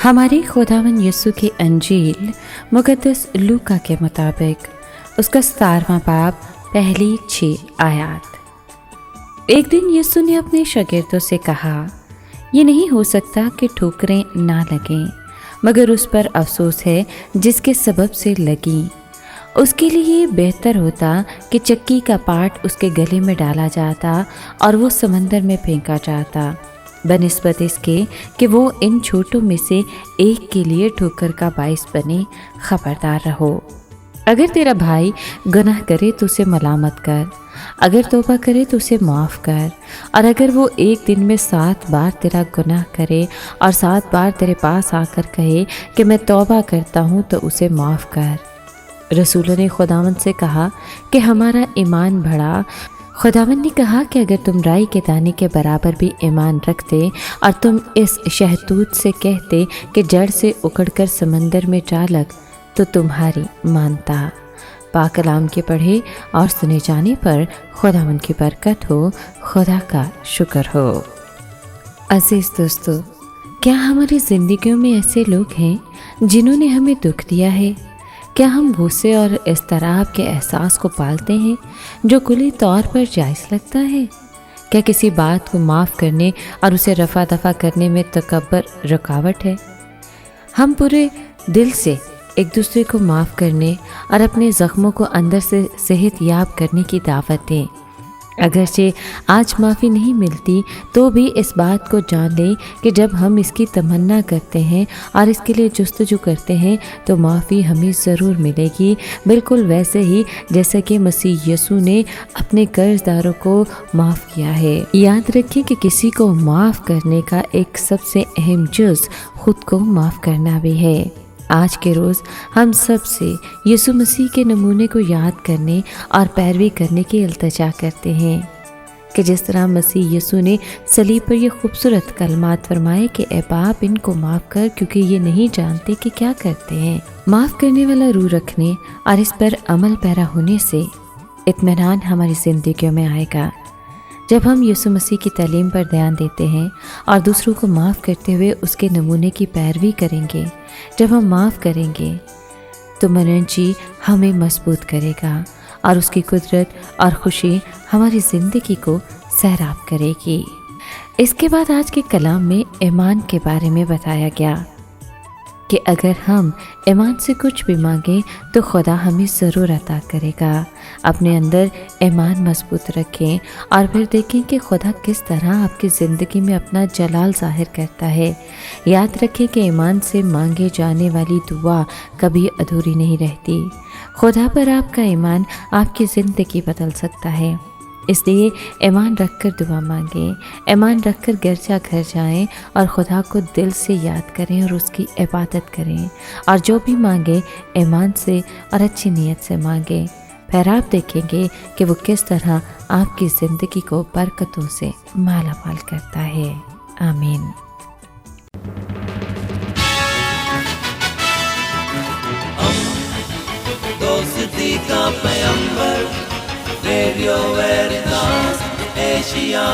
हमारे खुदावन यीशु की अंजील मुक़द्दस लूका के मुताबिक उसका 17वां बाब पहली 6 आयत। एक दिन यीशु ने अपने शागिर्दों से कहा, ये नहीं हो सकता कि ठोकरें ना लगें, मगर उस पर अफसोस है जिसके सबब से लगी। उसके लिए बेहतर होता कि चक्की का पाट उसके गले में डाला जाता और वो समंदर में फेंका जाता, बनिस्बत इसके कि वो इन छोटों में से एक के लिए ठोकर का बाइस बने। खबरदार रहो। अगर तेरा भाई गुनाह करे तो उसे मलामत कर, अगर तौबा करे तो उसे माफ़ कर, और अगर वो एक दिन में 7 बार तेरा गुनाह करे और 7 बार तेरे पास आकर कहे कि मैं तौबा करता हूँ, तो उसे माफ़ कर। रसूलों ने खुदावंद से कहा कि हमारा ईमान बढ़ा। खुदावंद ने कहा कि अगर तुम राई के दाने के बराबर भी ईमान रखते और तुम इस शहतूत से कहते कि जड़ से उखड़कर समंदर में जा लग, तो तुम्हारी मानता। पाक कलाम के पढ़े और सुने जाने पर खुदावंद की बरकत हो। खुदा का शुक्र हो। अजीज़ दोस्तों, क्या हमारी ज़िंदगियों में ऐसे लोग हैं जिन्होंने हमें दुख दिया है? क्या हम गुस्से और इज़्तिराब के एहसास को पालते हैं जो कुली तौर पर जायज़ लगता है? क्या किसी बात को माफ़ करने और उसे रफ़ा दफ़ा करने में तकब्बर रुकावट है? हम पूरे दिल से एक दूसरे को माफ़ करने और अपने ज़ख्मों को अंदर से सेहत याब करने की दावत दें। अगरचे आज माफ़ी नहीं मिलती तो भी इस बात को जान लें कि जब हम इसकी तमन्ना करते हैं और इसके लिए जुस्तजू करते हैं तो माफ़ी हमें ज़रूर मिलेगी, बिल्कुल वैसे ही जैसे कि मसीह यीशु ने अपने कर्जदारों को माफ़ किया है। याद रखें कि किसी को माफ़ करने का एक सबसे अहम जुज़ खुद को माफ़ करना भी है। आज के रोज़ हम सब से यीशु मसीह के नमूने को याद करने और पैरवी करने की इल्तिजा करते हैं कि जिस तरह मसीह यीशु ने सलीब पर ये खूबसूरत कलमात फरमाए कि ए बाप, इनको माफ़ कर क्योंकि ये नहीं जानते कि क्या करते हैं। माफ़ करने वाला रूह रखने और इस पर अमल पैरा होने से इत्मीनान हमारी ज़िंदगियों में आएगा। जब हम यीशु मसीह की तालीम पर ध्यान देते हैं और दूसरों को माफ़ करते हुए उसके नमूने की पैरवी करेंगे, जब हम माफ़ करेंगे तो मनंजी हमें मजबूत करेगा और उसकी कुदरत और खुशी हमारी ज़िंदगी को सैराब करेगी। इसके बाद आज के कलाम में ईमान के बारे में बताया गया कि अगर हम ईमान से कुछ भी मांगें तो खुदा हमें ज़रूर अता करेगा। अपने अंदर ईमान मजबूत रखें और फिर देखें कि खुदा किस तरह आपकी ज़िंदगी में अपना जलाल ज़ाहिर करता है। याद रखें कि ईमान से मांगे जाने वाली दुआ कभी अधूरी नहीं रहती। खुदा पर आपका ईमान आपकी ज़िंदगी बदल सकता है, इसलिए ईमान रखकर दुआ मांगें, ईमान रखकर गिरजा घर जाएं और खुदा को दिल से याद करें और उसकी इबादत करें, और जो भी मांगे ईमान से और अच्छी नीयत से मांगें। फिर आप देखेंगे कि वो किस तरह आपकी ज़िंदगी को बरकतों से माला माल करता है। आमीन। दोस्ती का पैगंबर, रेडियो वेरितास एशिया।